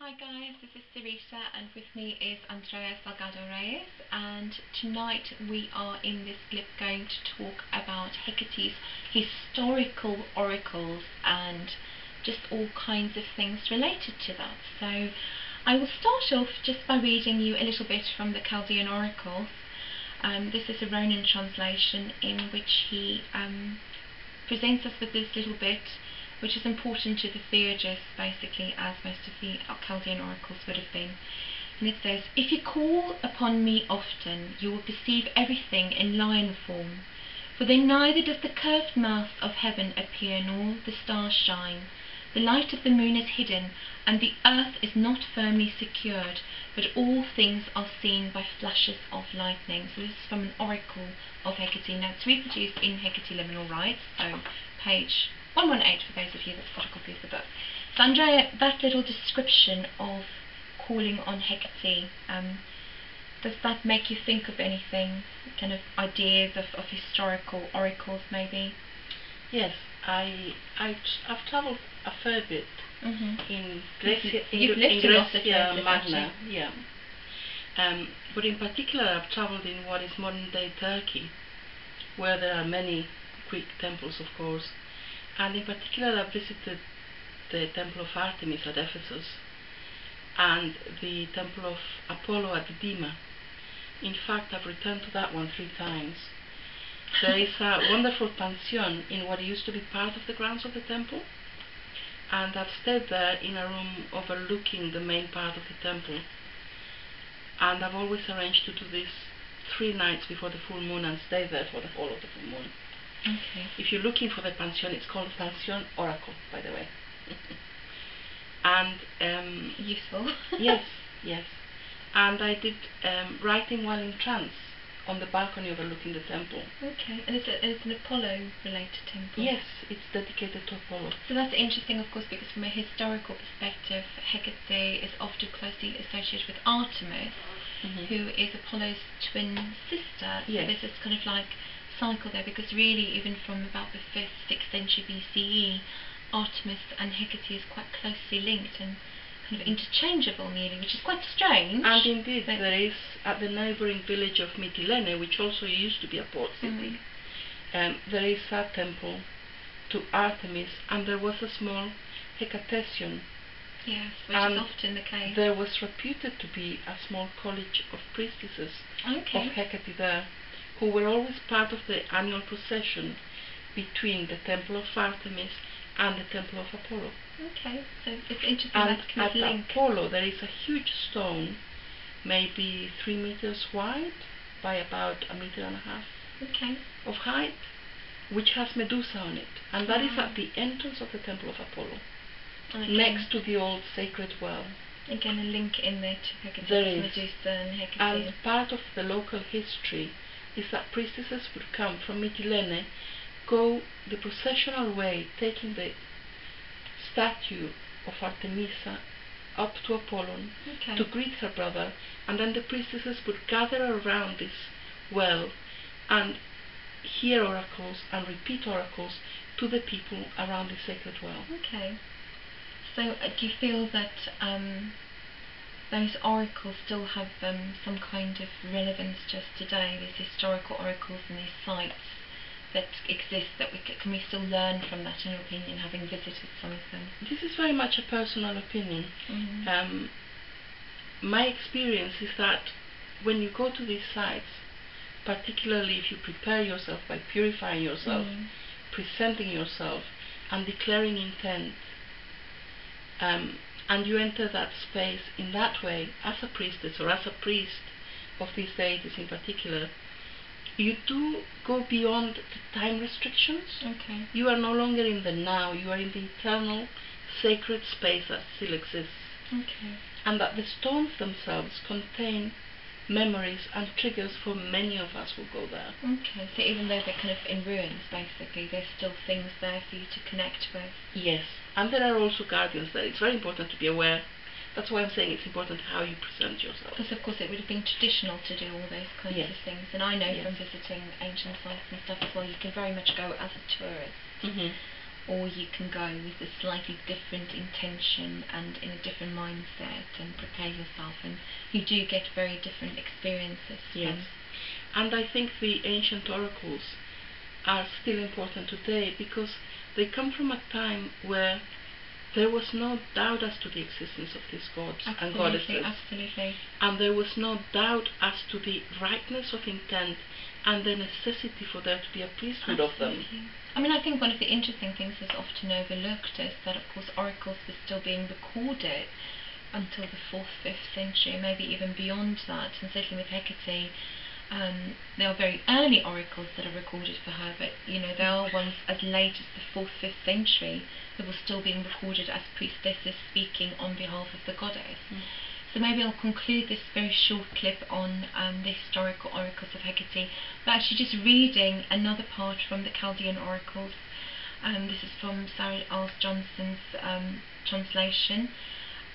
Hi guys, this is Sorita and with me is Andrea Salgado-Reyes, and tonight we are in this clip going to talk about Hecate's historical oracles and just all kinds of things related to that. So I will start off just by reading you a little bit from the Chaldean oracles. This is a Roman translation in which he presents us with this little bit, which is important to the theurgists, basically, as most of the Chaldean oracles would have been. And it says, "If you call upon me often, you will perceive everything in lion form. For then neither does the curved mass of heaven appear, nor the stars shine. The light of the moon is hidden, and the earth is not firmly secured, but all things are seen by flashes of lightning." So this is from an oracle of Hekate. Now it's reproduced in Hekate liminal rites, so page 118 for those of you that's got a copy of the book. So Andrea, that little description of calling on Hekate, does that make you think of anything, kind of ideas of historical oracles maybe? Yes, I've travelled a fair bit in Grecia, Magna, yeah. But in particular, I've travelled in what is modern-day Turkey, where there are many Greek temples, of course. And in particular, I visited the Temple of Artemis at Ephesus and the Temple of Apollo at Didyma. In fact, I've returned to that one 3 times. There is a wonderful pension in what used to be part of the grounds of the temple, and I've stayed there in a room overlooking the main part of the temple. And I've always arranged to do this 3 nights before the full moon and stay there for the whole of the full moon. Okay. If you're looking for the pension, it's called Pension Oracle, by the way. And useful. yes. And I did writing while in trance on the balcony overlooking the temple. Okay, and it's an Apollo-related temple. Yes, it's dedicated to Apollo. So that's interesting, of course, because from a historical perspective, Hekate is often closely associated with Artemis, who is Apollo's twin sister. So there's this kind of like cycle there, because really even from about the 5th, 6th century BCE, Artemis and Hekate is quite closely linked and kind of interchangeable nearly, which is quite strange. And indeed, there is at the neighbouring village of Mytilene, which also used to be a port city, there is a temple to Artemis, and there was a small Hecatesion. Yes, which is often the case. There was reputed to be a small college of priestesses of Hekate there, who were always part of the annual procession between the temple of Artemis and the temple of Apollo. Okay, so it's interesting and that kind of link. At Apollo there is a huge stone, maybe 3 meters wide by about 1.5 meters of height, which has Medusa on it, and that is at the entrance of the temple of Apollo, next to the old sacred well. Again, a link in there to Hekate, there is. Medusa and Hekate. And part of the local history is that priestesses would come from Mytilene, go the processional way, taking the statue of Artemisa up to Apollon to greet her brother, and then the priestesses would gather around this well and hear oracles and repeat oracles to the people around the sacred well. Okay. So do you feel that those oracles still have some kind of relevance to us today, these historical oracles and these sites that exist, that can we still learn from that, in your opinion, having visited some of them? This is very much a personal opinion. My experience is that when you go to these sites, particularly if you prepare yourself by purifying yourself, presenting yourself and declaring intent, and you enter that space in that way as a priestess or as a priest of these deities in particular, you do go beyond the time restrictions. You are no longer in the now, you are in the eternal sacred space that still exists. And that the stones themselves contain memories and triggers for many of us who go there. So even though they're kind of in ruins, basically, there's still things there for you to connect with. Yes, and there are also guardians there. It's very important to be aware. That's why I'm saying it's important how you present yourself. Because of course it would have been traditional to do all those kinds of things, and I know from visiting ancient sites and stuff as well, you can very much go as a tourist. or you can go with a slightly different intention and in a different mindset and prepare yourself, and you do get very different experiences. Yes. And I think the ancient oracles are still important today because they come from a time where there was no doubt as to the existence of these gods and goddesses. Absolutely. And there was no doubt as to the rightness of intent and the necessity for there to be a priesthood of them. I mean, I think one of the interesting things that's often overlooked is that, of course, oracles were still being recorded until the 4th, 5th century, maybe even beyond that. And certainly with Hekate, there are very early oracles that are recorded for her, but there are ones as late as the 4th, 5th century that were still being recorded as priestesses speaking on behalf of the goddess. So maybe I'll conclude this very short clip on the historical oracles of Hekate by actually just reading another part from the Chaldean oracles. This is from Sarah R. Johnson's translation,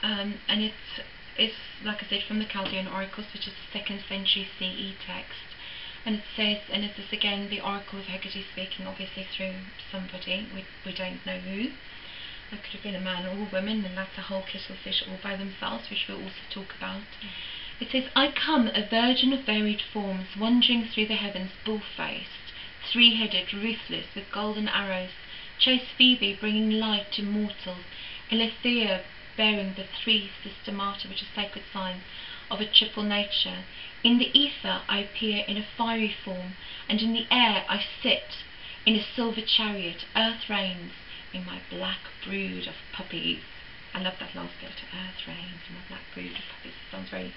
and it's, like I said, from the Chaldean oracles, which is a 2nd century CE text. And it says, and it is again the oracle of Hekate speaking, obviously through somebody, we don't know who. That could have been a man or a woman, and that's a whole kettle of fish all by themselves, which we'll also talk about. It says, I come, a virgin of varied forms, wandering through the heavens, bull-faced, three-headed, ruthless, with golden arrows, chase Phoebe, bringing light to mortals, Elethea, bearing the 3 systemata, which are sacred signs of a triple nature. In the ether I appear in a fiery form, and in the air I sit in a silver chariot. Earth reigns in my black brood of puppies. I love that last bit. Earth reigns in my black brood of puppies. It sounds very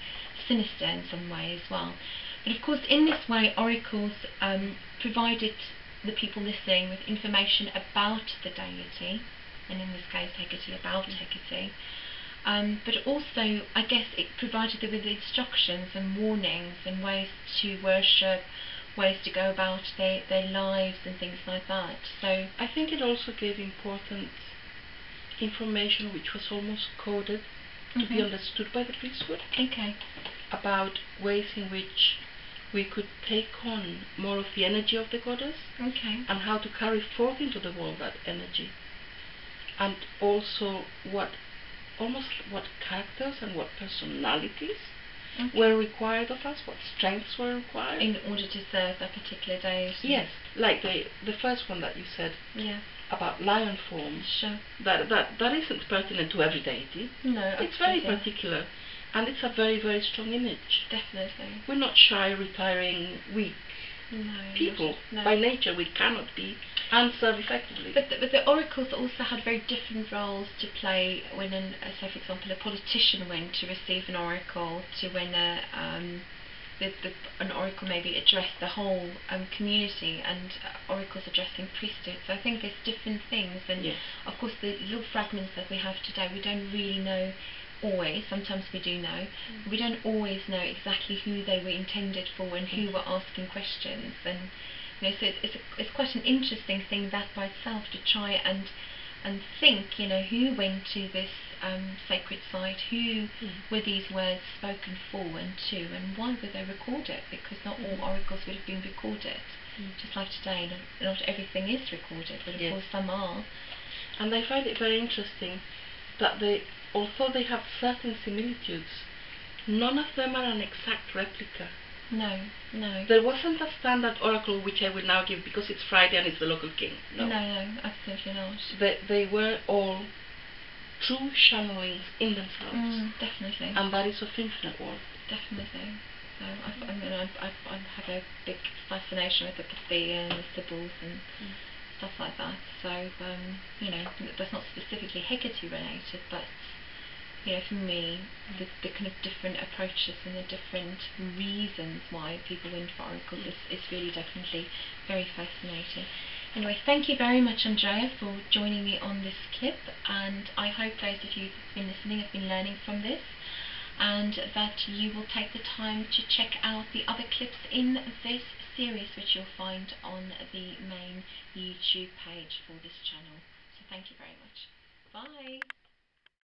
sinister in some way as well. But of course, in this way, oracles provided the people listening with information about the deity, and in this case Hekate, about Hekate, but also, I guess, it provided them with instructions and warnings and ways to worship, ways to go about their lives and things like that. So I think it also gave important information which was almost coded to be understood by the priesthood. Okay. About ways in which we could take on more of the energy of the goddess. Okay. And how to carry forth into the world that energy. And also what characters and what personalities were required of us, what strengths were required. In order to serve that particular deity. Yes, like the first one that you said. Yeah. About lion form. Sure. That isn't pertinent to every deity. No, it's very particular, and it's a very, very strong image. Definitely. We're not shy, retiring, weak people. By nature, we cannot be and serve effectively. But the oracles also had very different roles to play when, say for example, a politician went to receive an oracle, to when an oracle maybe addressed the whole community, and oracles addressing priesthood. So I think there's different things, and of course the little fragments that we have today, we don't really know always. Sometimes we do know, but we don't always know exactly who they were intended for and who were asking questions. And so it's quite an interesting thing that by itself, to try and think, who went to this sacred site, who were these words spoken for and to, and why were they recorded? Because not all oracles would have been recorded. Just like today, not everything is recorded, but of course some are. And I find it very interesting that although they have certain similitudes, none of them are an exact replica. No. There wasn't a standard oracle which I will now give because it's Friday and it's the local king. No, absolutely not. They were all true channelings in themselves. Definitely. And that is of infinite worth. Definitely. So I have a big fascination with the Pythian, the Sibyls and stuff like that. So that's not specifically Hekate related, but for me, the kind of different approaches and the different reasons why people went for oracles is really definitely very fascinating. Anyway, thank you very much, Andrea, for joining me on this clip, and I hope those of you who've been listening have been learning from this, and that you will take the time to check out the other clips in this series, which you'll find on the main YouTube page for this channel. So thank you very much. Bye.